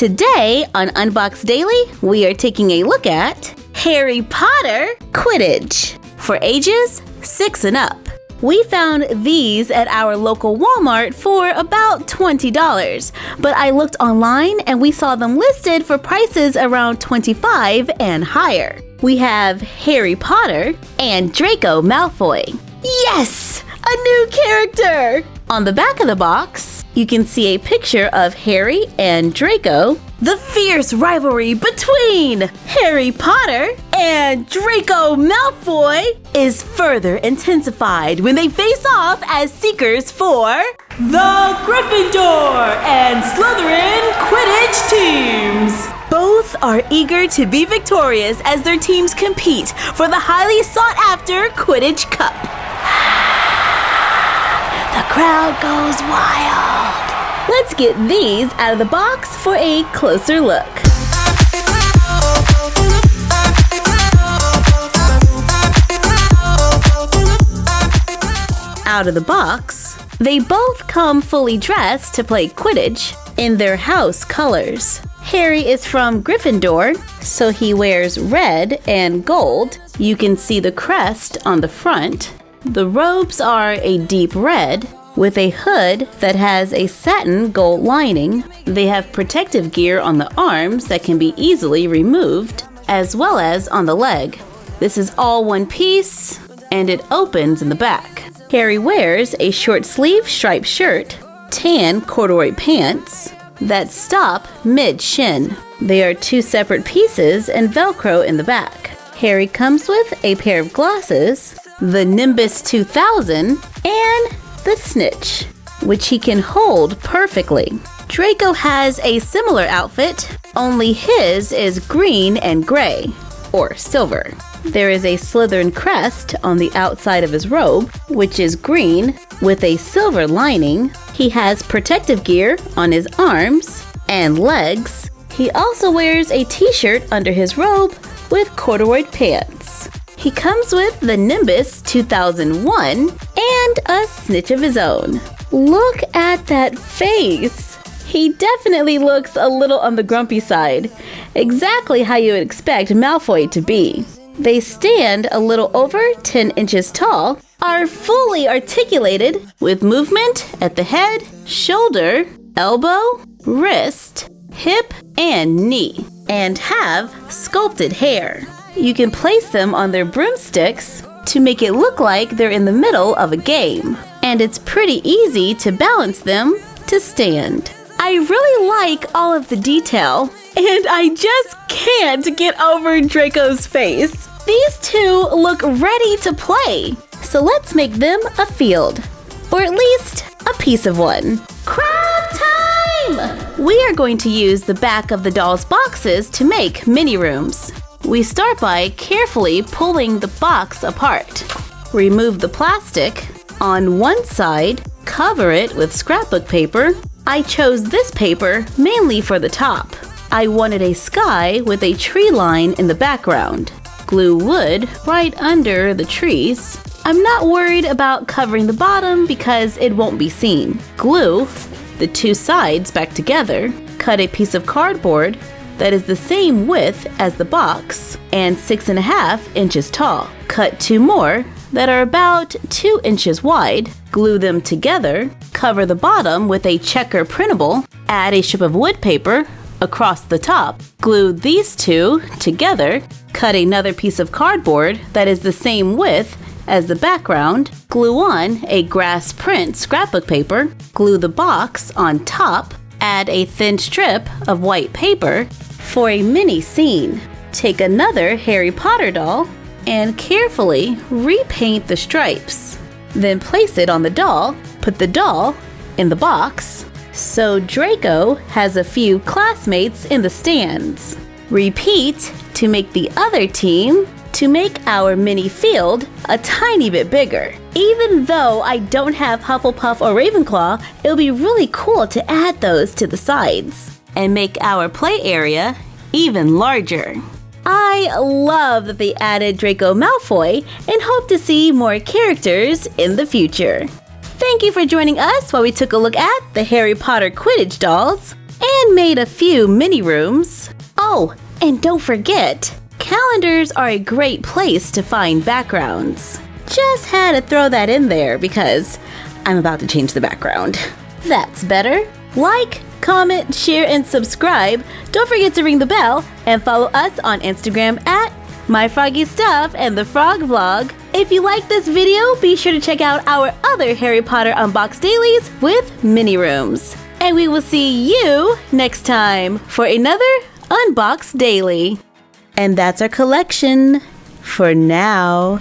Today on Unbox Daily, we are taking a look at Harry Potter Quidditch for ages 6 and up. We found these at our local Walmart for about $20, but I looked online and we saw them listed for prices around $25 and higher. We have Harry Potter and Draco Malfoy. Yes! A new character! On the back of the box, you can see a picture of Harry and Draco. The fierce rivalry between Harry Potter and Draco Malfoy is further intensified when they face off as seekers for the Gryffindor and Slytherin Quidditch teams. Both are eager to be victorious as their teams compete for the highly sought-after Quidditch Cup. The crowd goes wild. Let's get these out of the box for a closer look. Out of the box, they both come fully dressed to play Quidditch in their house colors. Harry is from Gryffindor, so he wears red and gold. You can see the crest on the front. The robes are a deep red with a hood that has a satin gold lining. They have protective gear on the arms that can be easily removed, as well as on the leg. This is all one piece, and it opens in the back. Harry wears a short sleeve striped shirt, tan corduroy pants that stop mid-shin. They are two separate pieces and Velcro in the back. Harry comes with a pair of glasses, the Nimbus 2000, and the Snitch, which he can hold perfectly. Draco has a similar outfit, only his is green and gray, or silver. There is a Slytherin crest on the outside of his robe, which is green with a silver lining. He has protective gear on his arms and legs. He also wears a t-shirt under his robe with corduroy pants. He comes with the Nimbus 2001 and a Snitch of his own. Look at that face! He definitely looks a little on the grumpy side, exactly how you would expect Malfoy to be. They stand a little over 10 inches tall, are fully articulated with movement at the head, shoulder, elbow, wrist, hip, and knee, and have sculpted hair. You can place them on their broomsticks to make it look like they're in the middle of a game, and it's pretty easy to balance them to stand. I really like all of the detail, and I just can't get over Draco's face. These two look ready to play, so let's make them a field, or at least a piece of one. Craft time! We are going to use the back of the doll's boxes to make mini rooms. We start by carefully pulling the box apart. Remove the plastic. On one side, cover it with scrapbook paper. I chose this paper mainly for the top. I wanted a sky with a tree line in the background. Glue wood right under the trees. I'm not worried about covering the bottom because it won't be seen. Glue the two sides back together. Cut a piece of cardboard that is the same width as the box and 6.5 inches tall. Cut two more that are about 2 inches wide. Glue them together. Cover the bottom with a checker printable. Add a strip of wood paper across the top. Glue these two together. Cut another piece of cardboard that is the same width as the background. Glue on a grass print scrapbook paper. Glue the box on top. Add a thin strip of white paper for a mini scene. Take another Harry Potter doll and carefully repaint the stripes. Then place it on the doll. Put the doll in the box. So Draco has a few classmates in the stands. Repeat to make the other team to make our mini field a tiny bit bigger. Even though I don't have Hufflepuff or Ravenclaw, it'll be really cool to add those to the sides and make our play area even larger. I love that they added Draco Malfoy and hope to see more characters in the future. Thank you for joining us while we took a look at the Harry Potter Quidditch dolls. and made a few mini rooms. Oh, and don't forget, calendars are a great place to find backgrounds. Just had to throw that in there because I'm about to change the background. That's better. Like, comment, share, and subscribe. Don't forget to ring the bell and follow us on Instagram at MyFroggyStuff and the Frog Vlog. If you like this video, be sure to check out our other Harry Potter Unbox dailies with mini rooms. And we will see you next time for another Unbox Daily. And that's our collection for now.